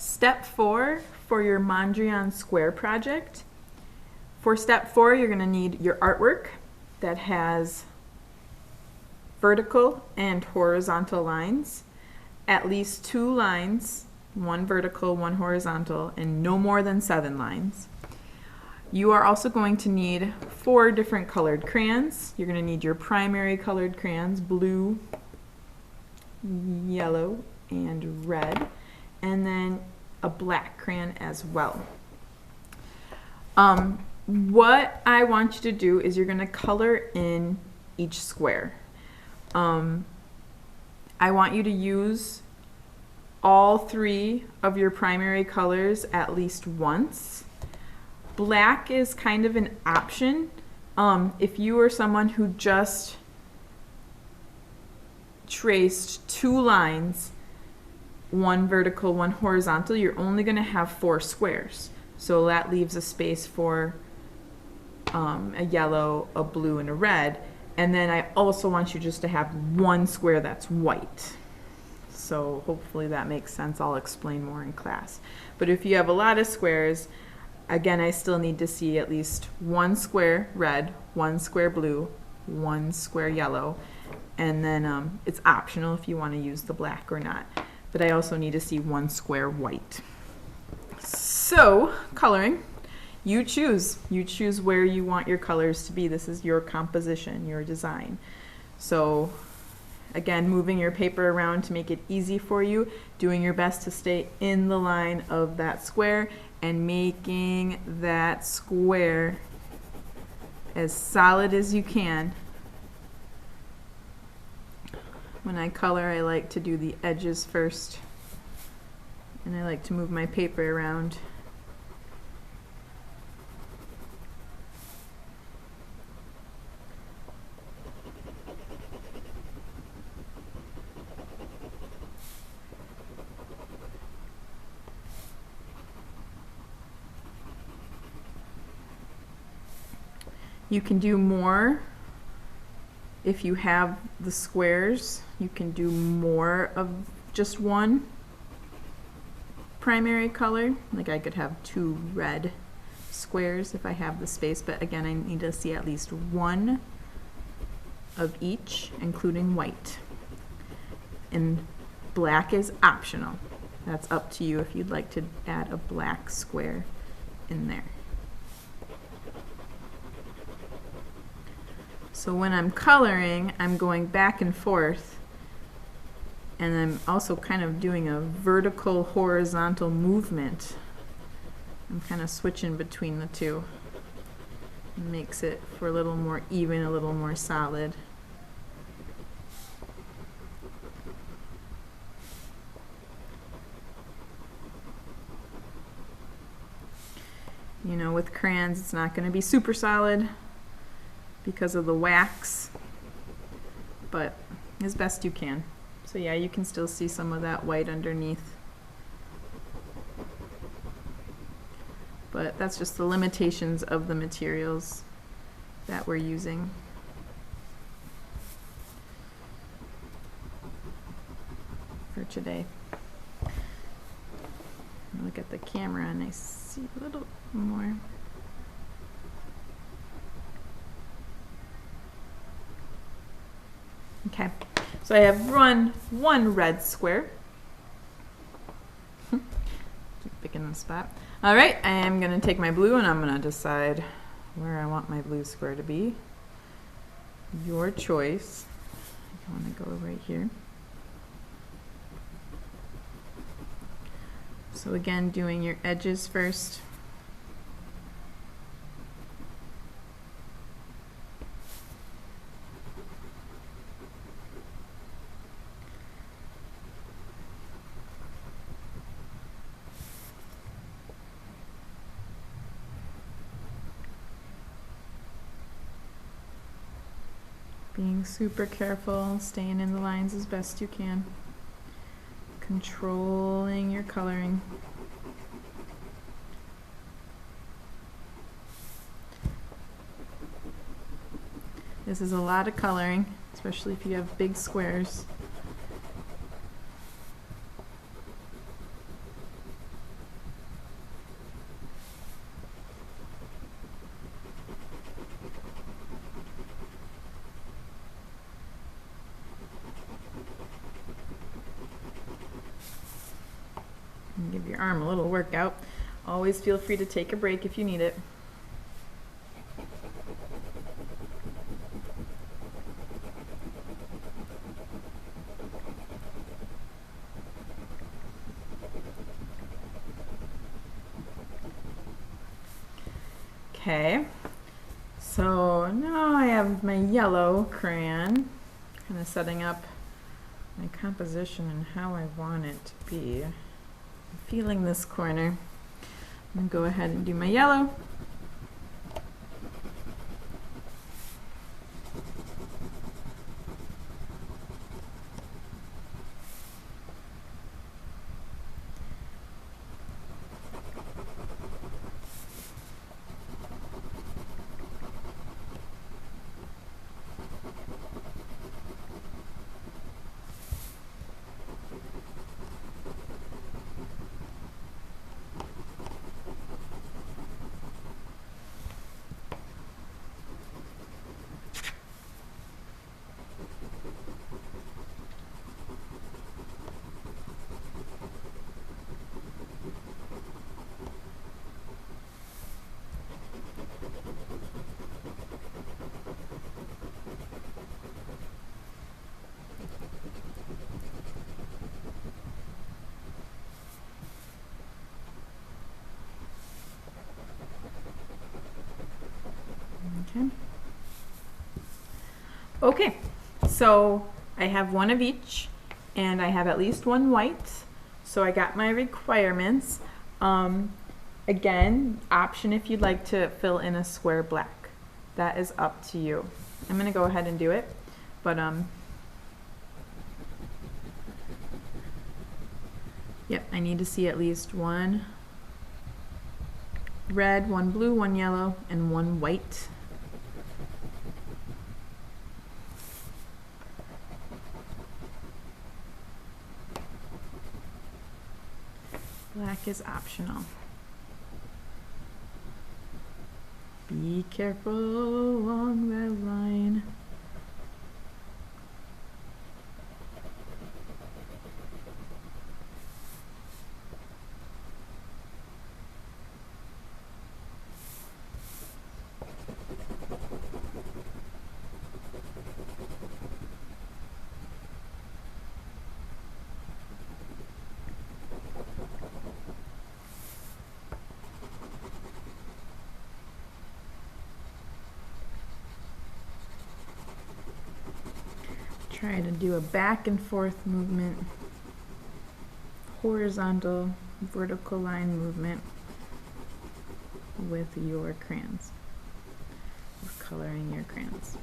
Step 4 for your Mondrian square project. For step 4, you're going to need your artwork that has vertical and horizontal lines, at least 2 lines, 1 vertical, 1 horizontal, and no more than 7 lines. You are also going to need 4 different colored crayons. You're going to need your primary colored crayons, blue, yellow, and red, and then a black crayon as well. What I want you to do is you're going to color in each square. I want you to use all 3 of your primary colors at least once. Black is kind of an option. If you are someone who just traced 2 lines, 1 vertical, 1 horizontal, you're only going to have 4 squares. So that leaves a space for a yellow, a blue, and a red. And then I also want you just to have 1 square that's white. So hopefully that makes sense. I'll explain more in class. But if you have a lot of squares, again, I still need to see at least 1 square red, 1 square blue, 1 square yellow, and then it's optional if you want to use the black or not. But I also need to see 1 square white. So, coloring. You choose where you want your colors to be. This is your composition, your design. So again, moving your paper around to make it easy for you, doing your best to stay in the line of that square and making that square as solid as you can. When I color, I like to do the edges first, and I like to move my paper around. You can do more if you have the squares. You can do more of just 1 primary color. Like I could have 2 red squares if I have the space, but again, I need to see at least 1 of each, including white. And black is optional. That's up to you if you'd like to add a black square in there. So when I'm coloring, I'm going back and forth, and I'm also kind of doing a vertical horizontal movement. I'm kind of switching between the 2. It makes it for a little more even, a little more solid. You know, with crayons, it's not going to be super solid because of the wax, but as best you can. So yeah, you can still see some of that white underneath. But that's just the limitations of the materials that we're using. For today. Look at the camera and I see a little more. Okay, so I have one red square. Keep picking the spot. All right, I am going to take my blue and I'm going to decide where I want my blue square to be. Your choice. I want to go right here. So again, doing your edges first. Being super careful, staying in the lines as best you can. Controlling your coloring. This is a lot of coloring, especially if you have big squares. And give your arm a little workout. Always feel free to take a break if you need it. Okay, so now I have my yellow crayon, kind of setting up my composition and how I want it to be. I'm feeling this corner. I'm going to go ahead and do my yellow. Okay, so I have one of each, and I have at least one white, so I got my requirements. Again, option if you'd like to fill in a square black. That is up to you. I'm gonna go ahead and do it, but yep, I need to see at least one red, one blue, one yellow, and one white. Black is optional. Be careful along that line. Try to do a back and forth movement, horizontal, vertical line movement with your crayons, with coloring your crayons.